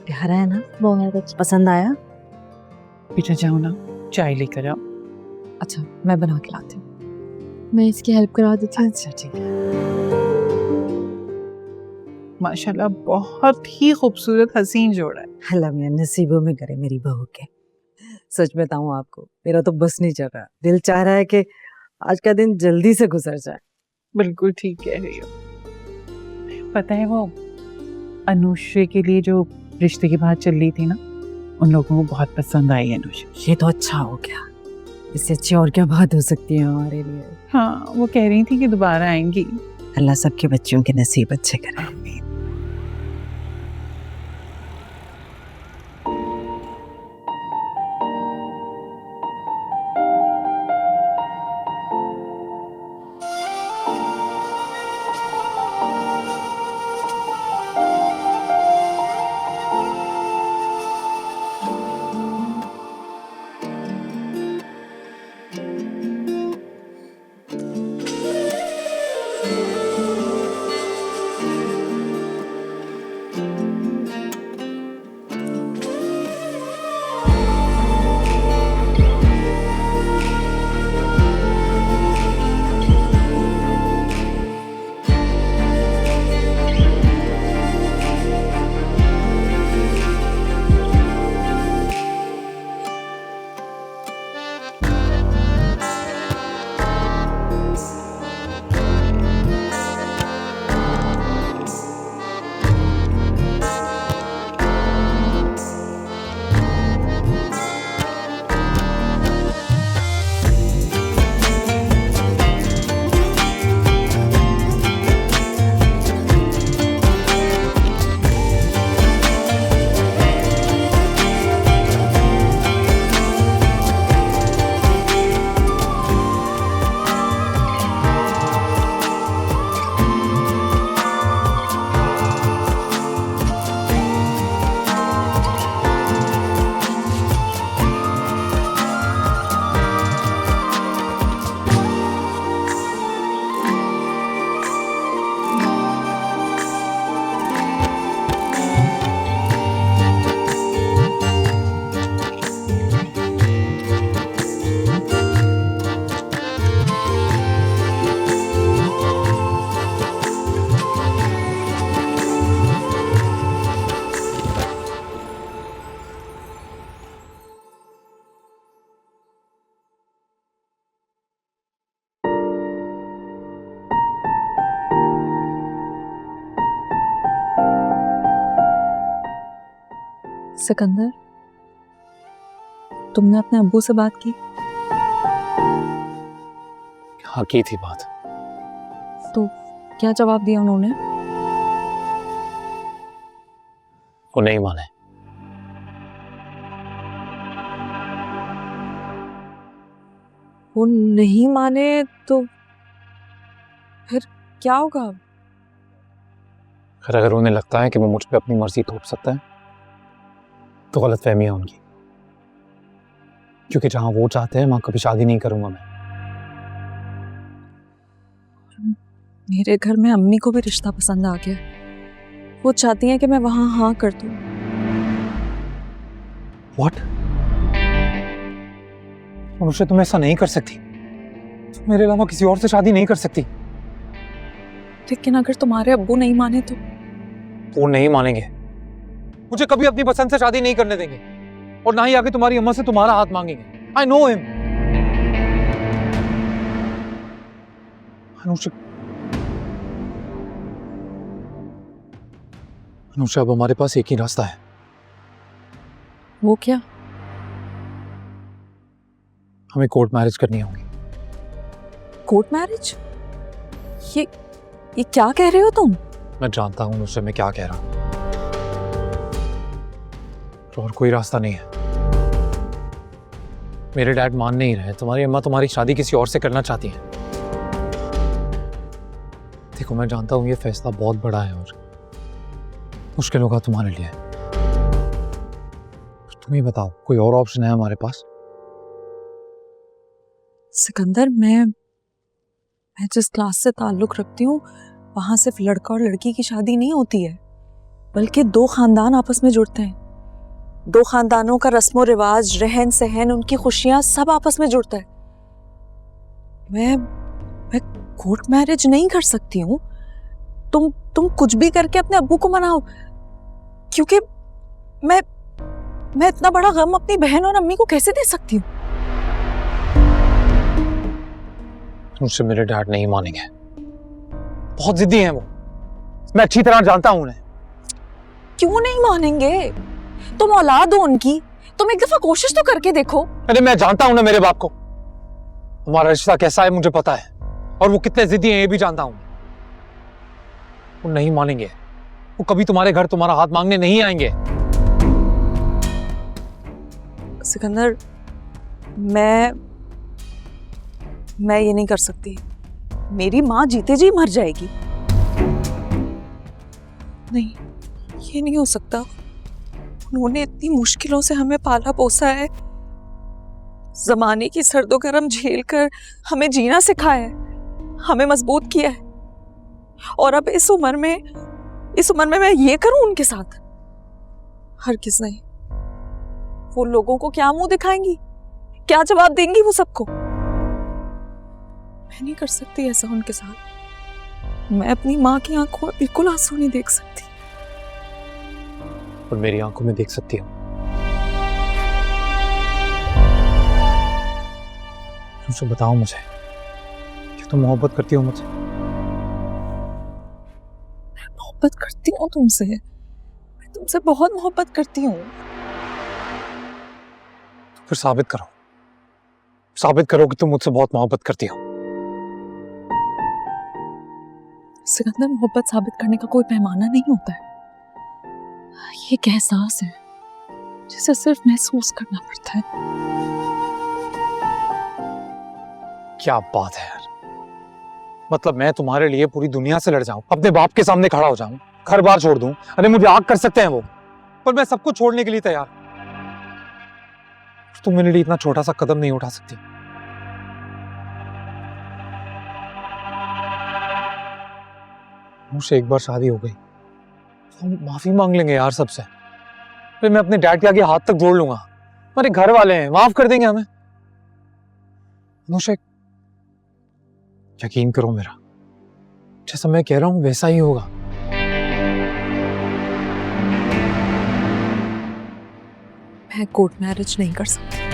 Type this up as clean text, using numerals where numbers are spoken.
प्यारा है ना, बहुत अच्छा। पसंद आया? बेटा जाओ ना, चाय लेकर आओ। अच्छा मैं बना के लाती हूँ, मैं इसकी हेल्प करा देती हूँ। अच्छा ठीक है। माशाल्लाह बहुत ही खूबसूरत हसीन जोड़ा है। अल्लाह मियां नसीबों में करे मेरी बहू के। सच बताऊं आपको, मेरा तो बस नहीं चल रहा, दिल चाह रहा है कि आज का दिन जल्दी से गुजर जाए। बिल्कुल ठीक कह रही हो। पता है वो अनुश्री के लिए जो रिश्ते की बात चल रही थी ना, उन लोगों को बहुत पसंद आई अनुश्री। ये तो अच्छा हो गया, इससे अच्छी और क्या बात हो सकती है हमारे लिए। हाँ वो कह रही थी कि दोबारा आएंगी। अल्लाह सबके बच्चों के नसीब अच्छे करे। सिकंदर, तुमने अपने अब्बू से बात की? हाँ की थी बात। तो क्या जवाब दिया उन्होंने? वो नहीं माने। वो नहीं माने तो फिर क्या होगा? खैर अगर उन्हें लगता है कि वो मुझ पे अपनी मर्जी थोप सकता है तो गलतफहमी है उनकी, क्योंकि जहां वो चाहते हैं वहां कभी शादी नहीं करूंगा मैं। मेरे घर में अम्मी को भी रिश्ता पसंद आ गया, वो चाहती हैं कि मैं वहां हाँ कर दूं। What? अनुष्का तुम ऐसा नहीं कर सकती, तुम मेरे अलावा किसी और से शादी नहीं कर सकती। लेकिन अगर तुम्हारे अब्बू नहीं माने तो? वो नहीं मानेंगे, मुझे कभी अपनी पसंद से शादी नहीं करने देंगे और ना ही आके तुम्हारी अम्मा से तुम्हारा हाथ मांगेंगे। I know him. अनुष्का अब हमारे पास एक ही रास्ता है। वो क्या? हमें कोर्ट मैरिज करनी होगी। Court marriage? ये क्या कह रहे हो तुम? मैं जानता हूं अनुष्का मैं क्या कह रहा हूं, और कोई रास्ता नहीं है। मेरे डैड मान नहीं रहे, तुम्हारी अम्मा तुम्हारी शादी किसी और से करना चाहती है। देखो मैं जानता हूं ये फैसला बहुत बड़ा है और मुश्किल होगा तुम्हारे लिए, तुम ही बताओ कोई और ऑप्शन है हमारे पास? सिकंदर, मैं जिस क्लास से ताल्लुक रखती हूँ वहां सिर्फ लड़का और लड़की की शादी नहीं होती है, बल्कि दो खानदान आपस में जुड़ते हैं। दो खानदानों का रस्मो रिवाज, रहन सहन, उनकी खुशियां सब आपस में जुड़ता है। मैं कोर्ट मैरिज नहीं कर सकती हूँ। तुम कुछ भी करके अपने अब्बू को मनाओ, क्योंकि मैं इतना बड़ा गम अपनी बहन और अम्मी को कैसे दे सकती हूँ? मुझसे मेरे डैड नहीं मानेंगे, बहुत जिद्दी हैं वो, मैं अच्छी तरह जानता हूं उन्हें। क्यों नहीं मानेंगे? तुम औलाद हो उनकी, तुम एक दफा कोशिश तो करके देखो। अरे मैं जानता हूं ना मेरे बाप को, हमारा रिश्ता कैसा है मुझे पता है, और वो कितने जिद्दी हैं ये भी जानता हूं। वो नहीं मानेंगे, वो कभी तुम्हारे घर तुम्हारा हाथ मांगने नहीं आएंगे। सिकंदर, मैं ये नहीं कर सकती। मेरी माँ जीते जी मर जाएगी। नहीं, ये नहीं हो सकता। उन्होंने इतनी मुश्किलों से हमें पाला पोसा है, जमाने की सर्दो गर्म झेल कर हमें जीना सिखाया है, हमें मजबूत किया है, और अब इस उम्र में मैं ये करूं उनके साथ? हरगिज़ नहीं। वो लोगों को क्या मुंह दिखाएंगी, क्या जवाब देंगी वो सबको? मैं नहीं कर सकती ऐसा उनके साथ। मैं अपनी माँ की आंखों में बिल्कुल आंसू नहीं देख सकती। और मेरी आंखों में देख सकती हो। तुमसे बताओ मुझे कि तुम मोहब्बत करती हो मुझसे? मैं मोहब्बत करती हूँ तुमसे, मैं तुमसे बहुत मोहब्बत करती हूँ। फिर साबित करो कि तुम मुझसे बहुत मोहब्बत करती हो। सिकंदर, मोहब्बत साबित करने का कोई पैमाना नहीं होता है। ये एक एहसास है जिसे सिर्फ महसूस करना पड़ता है। क्या बात है यार, मतलब मैं तुम्हारे लिए पूरी दुनिया से लड़ जाऊं, अपने बाप के सामने खड़ा हो जाऊं, घर बार छोड़ दूं। अरे मुझे आग कर सकते हैं वो, पर मैं सब कुछ छोड़ने के लिए तैयार। तुम मेरे लिए इतना छोटा सा कदम नहीं उठा सकती। मुझसे एक बार शादी हो गई तो हम माफी मांग लेंगे यार सबसे, फिर मैं अपने डैड के आगे हाथ तक जोड़ लूंगा। हमारे घर वाले हैं, माफ कर देंगे हमें। मुझे यकीन करो, मेरा जैसा मैं कह रहा हूं वैसा ही होगा। मैं कोर्ट मैरिज नहीं कर सकती।